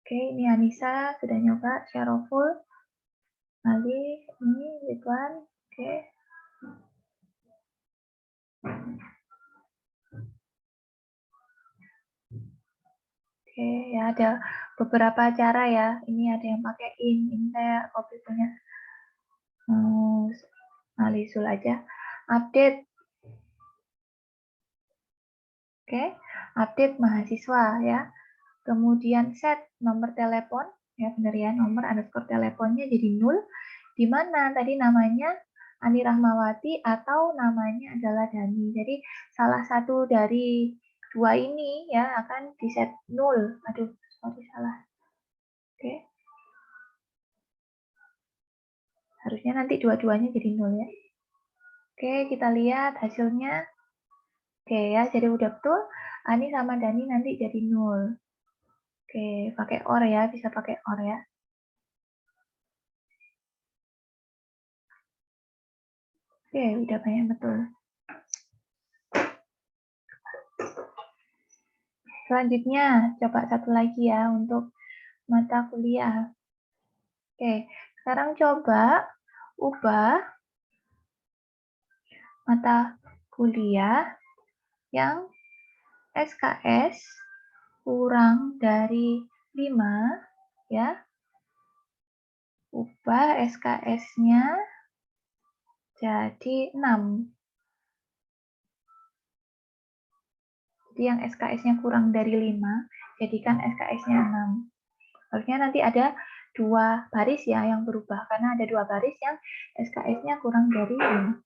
Oke, ini Anissa sudah nyoba, Syaroful, Ali, ini Ridwan, oke. Oke, ya ada beberapa cara ya. Ini ada yang pakai ini saya copy punya Alisul aja. Update. Oke, Oke, update mahasiswa ya. Kemudian set nomor telepon, ya benar ya, nomor underscore teleponnya jadi 0, di mana tadi namanya Ani Rahmawati atau namanya adalah Dani. Jadi salah satu dari dua ini ya akan di set 0. Aduh, sorry salah. Oke. Harusnya nanti dua-duanya jadi 0 ya. Oke, kita lihat hasilnya. Oke ya, jadi udah betul. Ani sama Dani nanti jadi 0. Oke, pakai OR ya, bisa pakai OR ya. Oke, udah banyak betul. Selanjutnya, coba satu lagi ya untuk mata kuliah. Oke, sekarang coba ubah mata kuliah yang SKS kurang dari 5, ya. Ubah SKS-nya jadi 6. Jadi yang SKS-nya kurang dari 5, jadikan SKS-nya 6. Harusnya nanti ada 2 baris ya yang berubah, karena ada 2 baris yang SKS-nya kurang dari 5.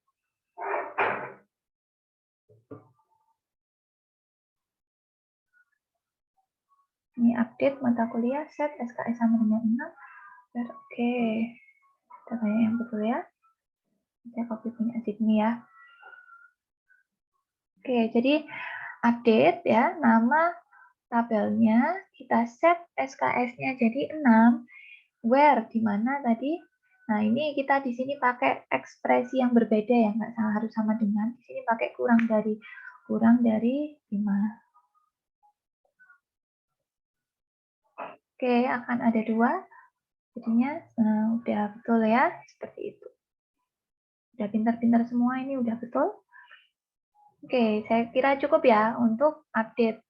Ini update mata kuliah set SKS sama dengan 6. Oke, kita banyak yang betul ya. Saya copy punya Sydney ya. Oke, jadi update ya, nama tabelnya kita set SKS-nya jadi 6, where di mana tadi. Nah, ini kita di sini pakai ekspresi yang berbeda ya, nggak harus sama dengan. Di sini pakai kurang dari 5. Oke, akan ada 2. Jadinya udah betul ya, seperti itu. Udah pintar-pintar semua, ini udah betul. Oke, saya kira cukup ya untuk update.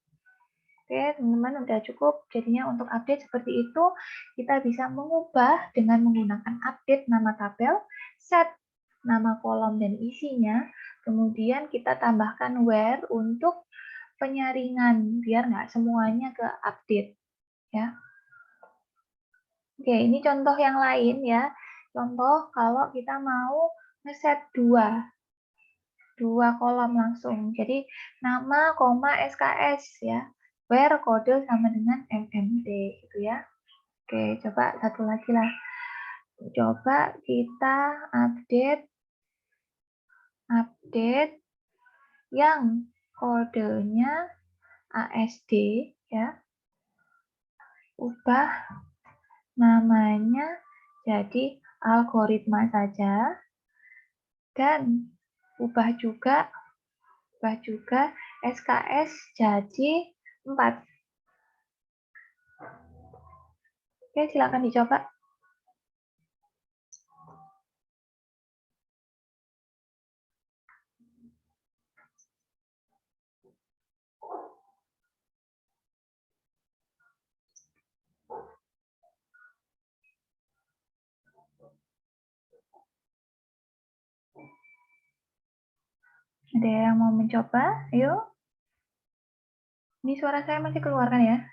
Oke, teman-teman udah cukup. Jadinya untuk update seperti itu, kita bisa mengubah dengan menggunakan update nama tabel, set nama kolom dan isinya, kemudian kita tambahkan where untuk penyaringan, biar nggak semuanya ke update. Ya. Oke, ini contoh yang lain ya. Contoh kalau kita mau ngeset 2 kolom langsung. Jadi nama, koma, SKS ya. Where kode sama dengan MMD gitu ya. Oke, coba satu lagi lah. Coba kita update yang kodenya ASD ya. Ubah namanya jadi algoritma saja dan ubah juga SKS jadi 4. Oke, silakan dicoba. Ada yang mau mencoba? Ayo. Ini suara saya masih keluar kan ya?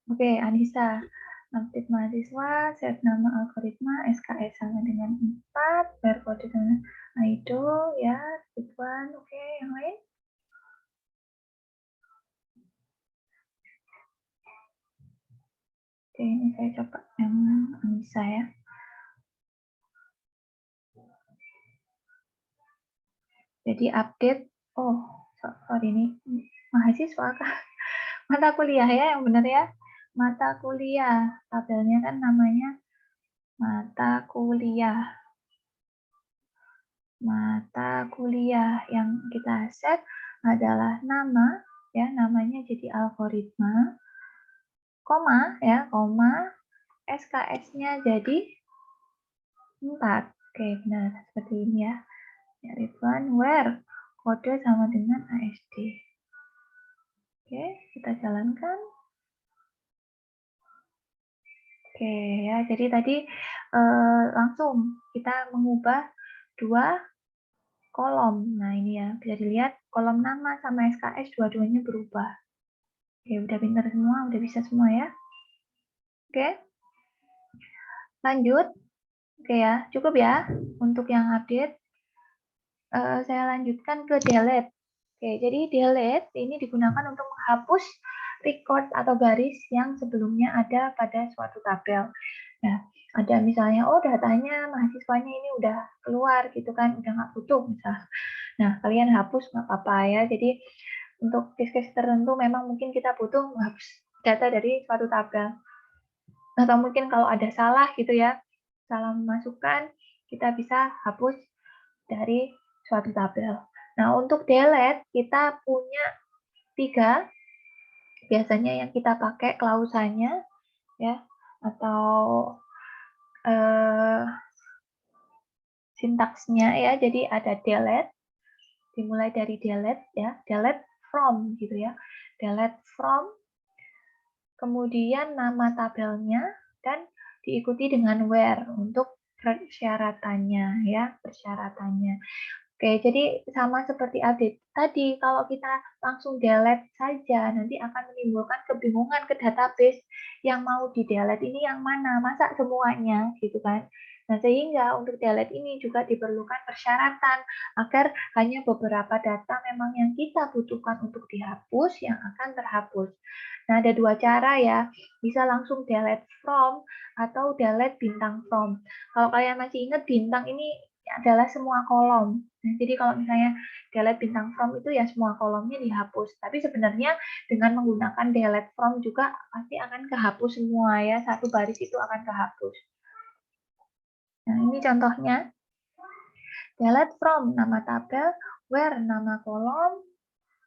Oke, Anissa. Update mahasiswa, set nama algoritma, SKS sama dengan 4, barcode dengan idol, ya, Ridwan. Oke, yang lain? Oke, ini saya coba yang Anissa ya. Jadi update, sorry ini mahasiswa kah? Mata kuliah ya, yang benar ya. Mata kuliah, tabelnya kan namanya mata kuliah. Mata kuliah yang kita set adalah nama, ya, namanya jadi algoritma, koma, ya, koma, SKS-nya jadi 4. Oke, benar, seperti ini ya. Ya, Ridwan, where, kode sama dengan ASD. Oke, kita jalankan. Oke, ya, jadi tadi langsung kita mengubah 2 kolom. Nah, ini ya, bisa dilihat kolom nama sama SKS dua-duanya berubah. Oke, udah pintar semua, udah bisa semua ya. Oke. Lanjut. Oke ya, cukup ya untuk yang update. Saya lanjutkan ke delete. Oke, jadi delete ini digunakan untuk menghapus record atau garis yang sebelumnya ada pada suatu tabel. Nah, ada misalnya, oh datanya mahasiswanya ini udah keluar gitu kan, udah nggak butuh misal. Nah, kalian hapus nggak apa-apa ya. Jadi untuk case-case tertentu memang mungkin kita butuh menghapus data dari suatu tabel. Atau mungkin kalau ada salah gitu ya, salah memasukkan, kita bisa hapus dari suatu tabel. Nah, untuk delete kita punya 3 biasanya yang kita pakai klausanya ya, atau sintaksnya ya. Jadi ada delete, dimulai dari delete ya, delete from gitu ya. Delete from, kemudian nama tabelnya, dan diikuti dengan where untuk persyaratannya ya, persyaratannya. Oke, jadi sama seperti update tadi, kalau kita langsung delete saja, nanti akan menimbulkan kebingungan ke database yang mau di-delete ini yang mana, masa semuanya, gitu kan. Nah, sehingga untuk delete ini juga diperlukan persyaratan agar hanya beberapa data memang yang kita butuhkan untuk dihapus yang akan terhapus. Nah, ada 2 cara ya, bisa langsung delete from atau delete bintang from. Kalau kalian masih ingat, bintang ini adalah semua kolom. Nah, jadi kalau misalnya delete bintang from itu ya semua kolomnya dihapus. Tapi sebenarnya dengan menggunakan delete from juga pasti akan kehapus semua ya. Satu baris itu akan kehapus. Nah, ini contohnya. Delete from nama tabel, where nama kolom.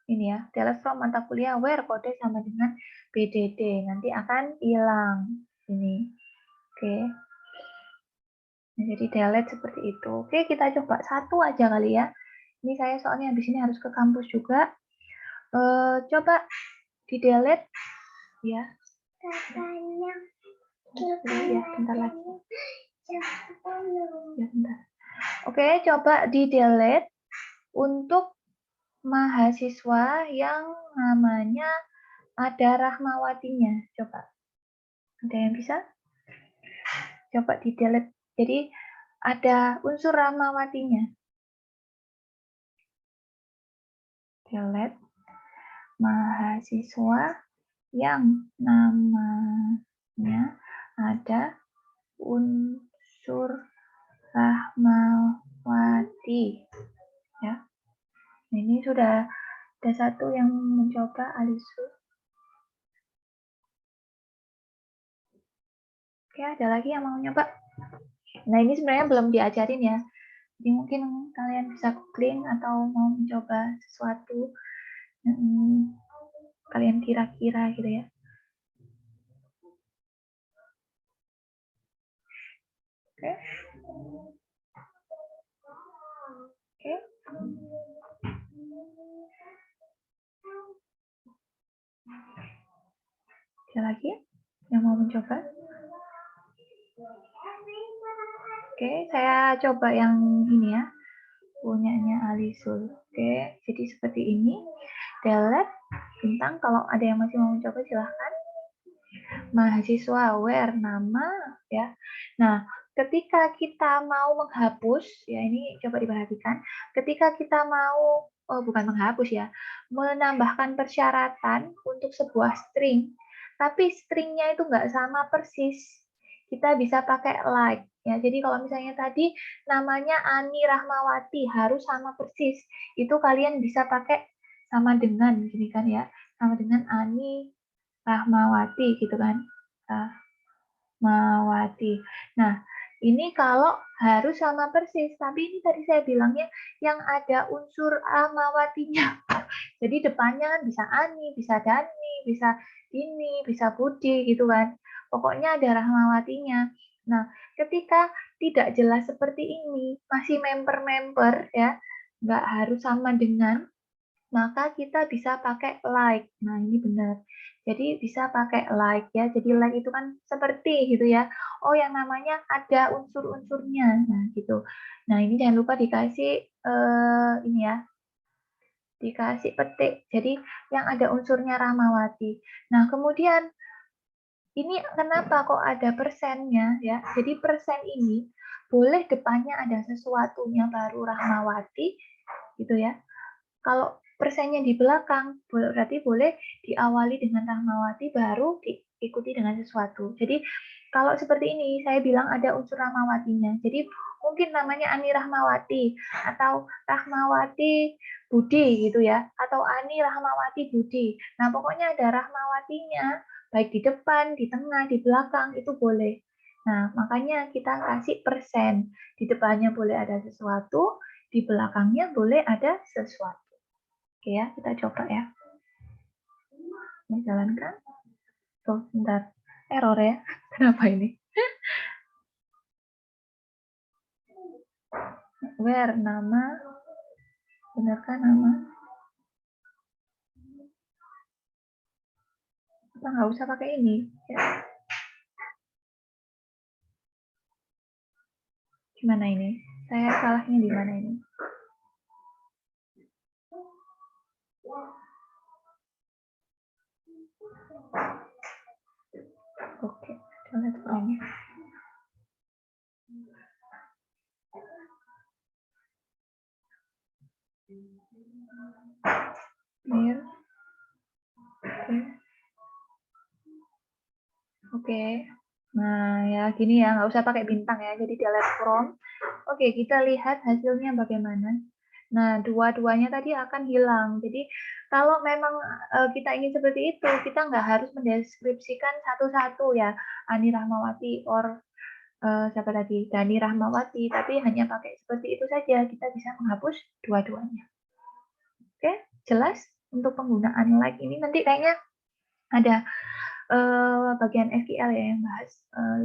Ini ya, delete from mata kuliah, where kode sama dengan BDD. Nanti akan hilang. Ini. Oke. Nah, jadi delete seperti itu. Oke, kita coba satu aja kali ya. Ini saya soalnya habis ini harus ke kampus juga. Coba di delete ya. Ya, bentar lagi. Ya, bentar. Oke, coba di delete untuk mahasiswa yang namanya ada Rahmawatinya. Coba. Ada yang bisa? Coba di delete. Jadi ada unsur Rahmawatinya. Delete mahasiswa yang namanya ada unsur Rahmawati ya. Ini sudah ada satu yang mencoba, Alisu. Oke, ada lagi yang mau nyoba. Nah, ini sebenarnya belum diajarin ya. Jadi mungkin kalian bisa googling atau mau mencoba sesuatu yang kalian kira-kira gitu ya. Oke. Oke. Ada lagi yang mau mencoba? Oke, saya coba yang ini ya, punyanya Alisul. Oke, jadi seperti ini. Delete bintang, kalau ada yang masih mau mencoba silahkan. Mahasiswa, where nama ya. Nah, ketika kita mau menghapus ya, ini coba diperhatikan. Ketika kita mau bukan menghapus ya, menambahkan persyaratan untuk sebuah string, tapi stringnya itu nggak sama persis, kita bisa pakai like ya. Jadi kalau misalnya tadi namanya Ani Rahmawati harus sama persis, itu kalian bisa pakai sama dengan gini kan ya, sama dengan Ani Rahmawati gitu kan. Rahmawati. Nah, ini kalau harus sama persis, tapi ini tadi saya bilangnya yang ada unsur Rahmawatinya. Jadi depannya kan bisa Ani, bisa Dani, bisa Dini, bisa Budi gitu kan. Pokoknya ada Rahmawatinya. Nah, ketika tidak jelas seperti ini, masih member-member ya, nggak harus sama dengan, maka kita bisa pakai like. Nah, ini benar. Jadi bisa pakai like ya. Jadi like itu kan seperti gitu ya. Oh, yang namanya ada unsur-unsurnya. Nah, gitu. Nah, ini jangan lupa dikasih ini ya. Dikasih petik. Jadi yang ada unsurnya Rahmawati. Nah, kemudian ini kenapa kok ada persennya ya? Jadi persen ini boleh depannya ada sesuatunya baru Rahmawati gitu ya. Kalau persennya di belakang berarti boleh diawali dengan Rahmawati baru diikuti dengan sesuatu. Jadi kalau seperti ini saya bilang ada unsur Rahmawatinya. Jadi mungkin namanya Ani Rahmawati atau Rahmawati Budi gitu ya, atau Ani Rahmawati Budi. Nah, pokoknya ada Rahmawatinya baik di depan, di tengah, di belakang itu boleh. Nah, makanya kita kasih persen. Di depannya boleh ada sesuatu, di belakangnya boleh ada sesuatu. Oke ya, kita coba ya. Ini jalankan. Tuh, bentar. Error ya. Kenapa ini? Where, nama. Benarkah nama? Apa nggak usah pakai ini? Ya. Gimana ini? Saya salahnya di mana ini? Oke, kita lihat ini. Mir. Oke. Nah, ya gini ya, nggak usah pakai bintang ya. Jadi delete from. Oke, kita lihat hasilnya bagaimana. Nah, dua-duanya tadi akan hilang. Jadi, kalau memang kita ingin seperti itu, kita nggak harus mendeskripsikan satu-satu ya. Ani Rahmawati or siapa tadi? Dani Rahmawati. Tapi hanya pakai seperti itu saja. Kita bisa menghapus dua-duanya. Oke, jelas? Untuk penggunaan like ini nanti kayaknya ada bagian SQL ya yang bahas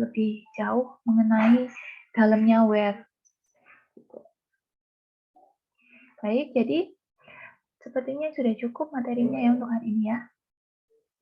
lebih jauh mengenai dalamnya where. Baik, jadi sepertinya sudah cukup materinya ya untuk hari ini ya.